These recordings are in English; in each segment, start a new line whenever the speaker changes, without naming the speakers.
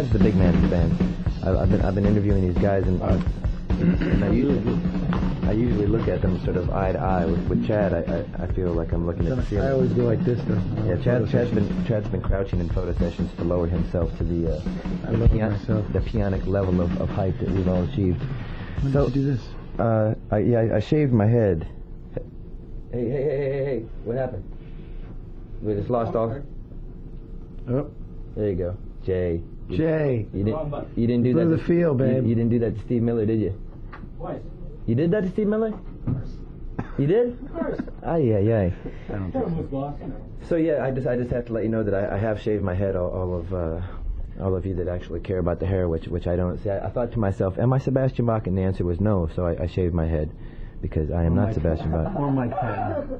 Chad's the big man's band. I've been interviewing these guys, and I usually look at them sort of eye to eye. With Chad, I feel like I'm looking at the ceiling.
I always go like this, though.
Yeah, Chad's been crouching in photo sessions to lower himself to the pionic level of height that we've all achieved.
When did you do this?
I shaved my head. Hey! What happened? We just lost all.
Oh,
there you go, Jay. You didn't do that.
The feel, babe.
You didn't do that to Steve Miller, did you?
Twice.
You did that to Steve Miller? You did?
Of course.
Aye.
I don't think so.
So yeah, I just have to let you know that I have shaved my head. All of you that actually care about the hair, which I don't. See, I thought to myself, am I Sebastian Bach? And the answer was no. So I shaved my head because I am not Sebastian Bach.
Or Mike Patton.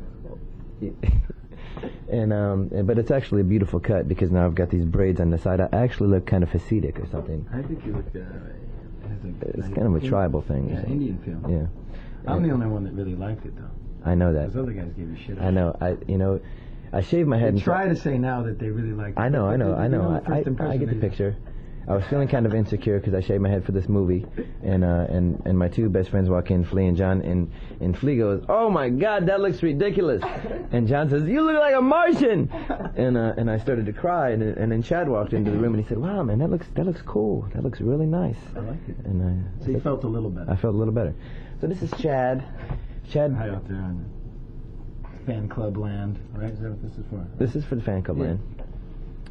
But it's actually a beautiful cut because now I've got these braids on the side. I actually look kind of Hasidic or something.
I think you look.
It's kind of a tribal thing.
Yeah, Indian feel.
Yeah.
I'm the only one that really liked it, though.
I know that.
Those other guys gave you shit.
I know. I shaved my head.
They try to say now that they really liked it.
I know. I get the picture. I was feeling kind of insecure because I shaved my head for this movie, and my two best friends walk in, Flea and John, and Flea goes, "Oh my God, that looks ridiculous," and John says, "You look like a Martian," and I started to cry, and then Chad walked into the room and he said, "Wow, man, that looks cool. That looks really nice."
I like it.
And
so you felt a little better.
I felt a little better. So this is Chad. Chad.
Hi out there in fan club land, right? Is that what this is for?
This is for the fan club land.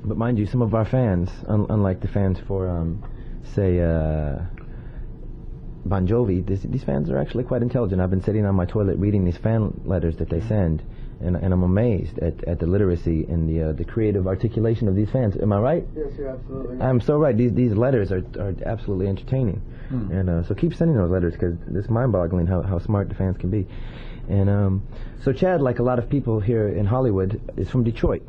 But mind you, some of our fans, unlike the fans for, say, Bon Jovi, these fans are actually quite intelligent. I've been sitting on my toilet reading these fan letters that they send, and I'm amazed at the literacy and the creative articulation of these fans. Am I right?
Yes, you're absolutely right.
I'm so right. These letters are absolutely entertaining. And so keep sending those letters because it's mind-boggling how smart the fans can be. And so Chad, like a lot of people here in Hollywood, is from Detroit.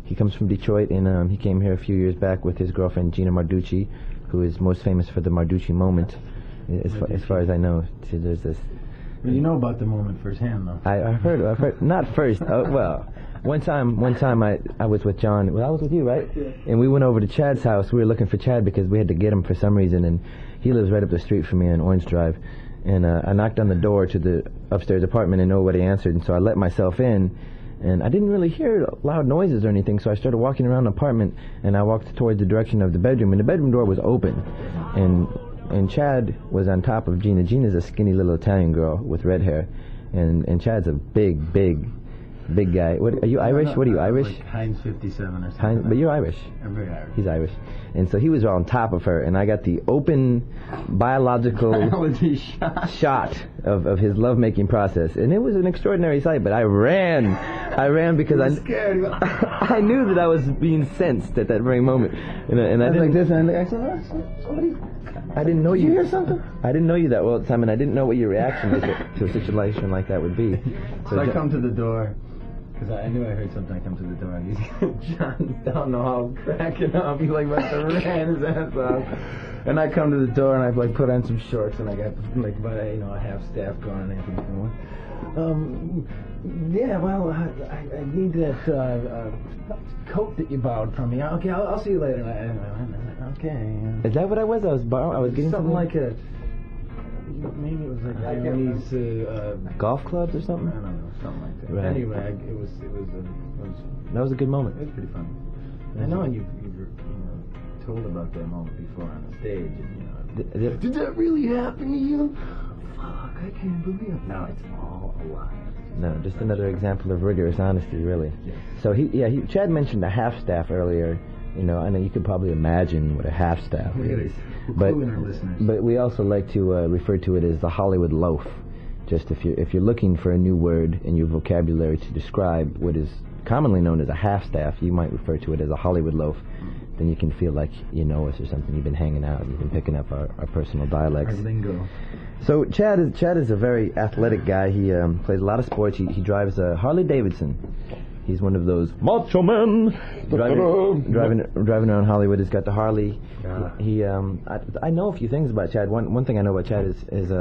He comes from Detroit, and he came here a few years back with his girlfriend Gina Marducci, who is most famous for the Marducci moment, as far as I know. So there's this.
Well, you know about the moment firsthand, though.
I've heard. Not first. Well, one time I was with John. Well, I was with you, right?
Yeah.
And we went over to Chad's house. We were looking for Chad because we had to get him for some reason, and he lives right up the street from me on Orange Drive. And I knocked on the door to the upstairs apartment, and nobody answered, and so I let myself in. And I didn't really hear loud noises or anything, so I started walking around the apartment, and I walked towards the direction of the bedroom, and the bedroom door was open. And Chad was on top of Gina. Gina's a skinny little Italian girl with red hair, and Chad's a big guy. What, are you Irish? What are you, Irish?
Like Heinz 57 or something.
But you're Irish.
I'm very Irish.
He's Irish. And so he was on top of her, and I got the open biological shot of his lovemaking process. And it was an extraordinary sight, but I ran because I knew that I was being sensed at that very moment. And I didn't
like this, and I said, somebody...
I didn't know you.
Did you hear something?
I didn't know you that well, Simon. I didn't know what your reaction to a situation like that would be.
So I come to the door, because I knew I heard something. I come to the door, and John's down the hall cracking up. He's like about to ran his ass off. And I come to the door, and I like put on some shorts, and I got like about a half staff going. Yeah, well, I need that coat that you borrowed from me. Okay, I'll see you later. Okay.
Is that what I was? I was getting
something like a. Maybe it was like Chinese
golf clubs or something.
I don't know, something like that.
Right.
Anyway,
that was a good moment.
It was pretty fun. I know you told about that moment before on the stage. And, did that really happen to you? Fuck, I can't believe it. No, it's all a lie.
No, just another example of rigorous honesty, really.
Yes.
So Chad mentioned a half staff earlier. I know you could probably imagine what a half staff is. But we also like to refer to it as the Hollywood loaf. Just if you're looking for a new word in your vocabulary to describe what is commonly known as a half staff, you might refer to it as a Hollywood loaf. Then you can feel like you know us or something. You've been hanging out. You've been picking up our personal dialects.
Our lingo.
So Chad is a very athletic guy. He plays a lot of sports. He drives a Harley Davidson. He's one of those macho men driving around Hollywood. He's got the Harley. I know a few things about Chad. One thing I know about Chad is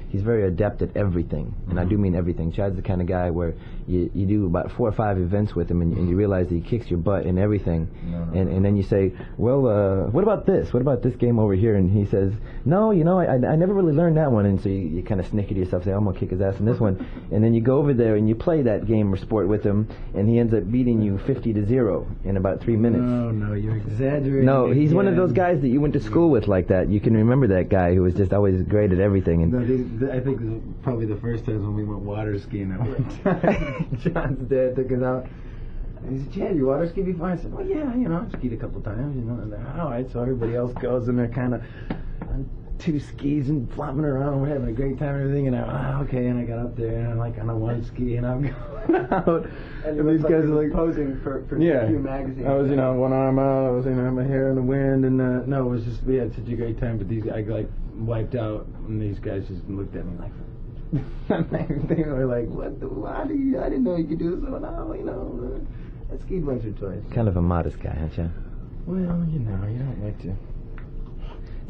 he's very adept at everything, and I do mean everything. Chad's the kind of guy where you do about 4 or 5 events with him, and you realize that he kicks your butt in everything, and then you say, well, what about this? What about this game over here? And he says, no, I never really learned that one, and so you kind of snicker to yourself, say, I'm gonna kick his ass in this one, and then you go over there and you play that game or sport with him, and he ends up beating you 50-0 in about 3 minutes.
No, you're exaggerating.
No, he's one of those guys that you went to school with like that. You can remember that guy who was just always great at everything. And
I think it was probably the first time when we went water skiing at one time. John's dad took us out. He said, Chad, you water ski before? I said, well, yeah, I've skied a couple times, And they're, all right, so everybody else goes, and they're kind of on 2 skis and flopping around. We're having a great time and everything. And okay. And I got up there, and I'm like on a 1 ski, and I'm going out.
And these guys are like posing for few magazines.
I was, one arm out. I was, my hair in the wind, and no, it was just, we had such a great time. But these, I like wiped out, and these guys just looked at me like, they were like, I didn't know you could do this. So I skied once or twice.
kind of a modest guy, huh, Chad?
Well, you don't like to.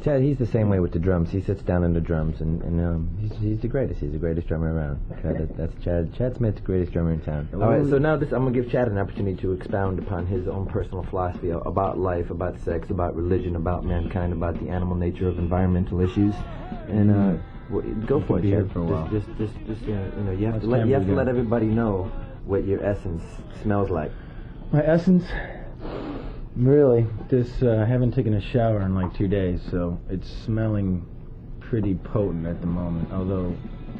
Chad, he's the same way with the drums. He sits down in the drums, and he's the greatest. He's the greatest drummer around. That's Chad. Chad Smith, the greatest drummer in town. All right, so now I'm going to give Chad an opportunity to expound upon his own personal philosophy about life, about sex, about religion, about mankind, about the animal nature of environmental issues. And go for it, Chad.
For a while.
Just you have to let everybody know what your essence smells like.
My essence? Really, I haven't taken a shower in like 2 days, so it's smelling pretty potent at the moment. Although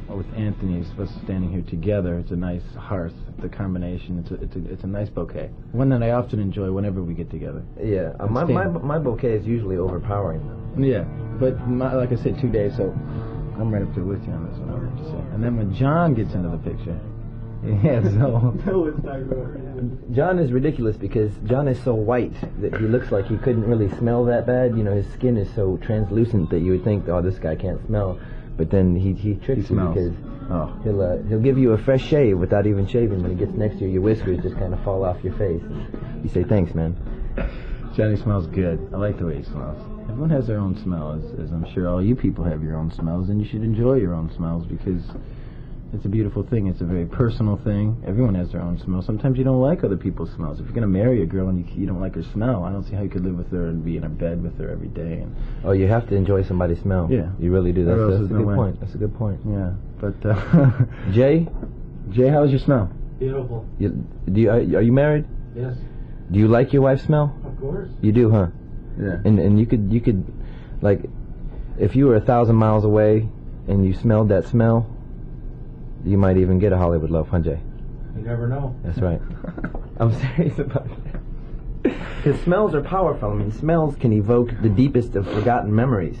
with Anthony, us standing here together, it's a nice hearth. The combination, it's a nice bouquet. One that I often enjoy whenever we get together.
Yeah, my bouquet is usually overpowering though.
Yeah, but like I said, 2 days, so I'm right up there with you on this one. I have to say. And then when John gets into the picture. Yeah, so
John is ridiculous because John is so white that he looks like he couldn't really smell that bad. His skin is so translucent that you would think, oh, this guy can't smell. But then he tricks you because he'll give you a fresh shave without even shaving. When he gets next to you, your whiskers just kind of fall off your face. You say, thanks, man.
Johnny smells good. I like the way he smells. Everyone has their own smell, as I'm sure all you people have your own smells, and you should enjoy your own smells because it's a beautiful thing. It's a very personal thing. Everyone has their own smell. Sometimes you don't like other people's smells. If you're going to marry a girl and you don't like her smell, I don't see how you could live with her and be in a bed with her every day.
Oh, you have to enjoy somebody's smell.
Yeah.
You really do. That's a good point. That's a good point.
Yeah. But,
Jay,
how's your smell?
Beautiful.
Are you married?
Yes.
Do you like your wife's smell?
Of course.
You do, huh?
Yeah.
And you could, like, if you were 1,000 miles away and you smelled that smell, you might even get a Hollywood love, huh, Jay?
You never know.
That's right. I'm serious about that. Because smells are powerful. I mean, smells can evoke the deepest of forgotten memories.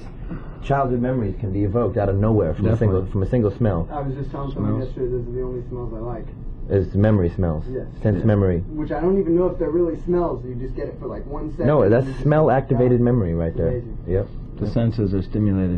Childhood memories can be evoked out of nowhere from a single smell.
I was just telling someone yesterday those are the only smells I like.
It's memory smells.
Yes.
Sense memory.
Which I don't even know if they're really smells. You just get it for like 1 second.
No, that's smell-activated memory right there.
Amazing.
Yep.
The senses are stimulated.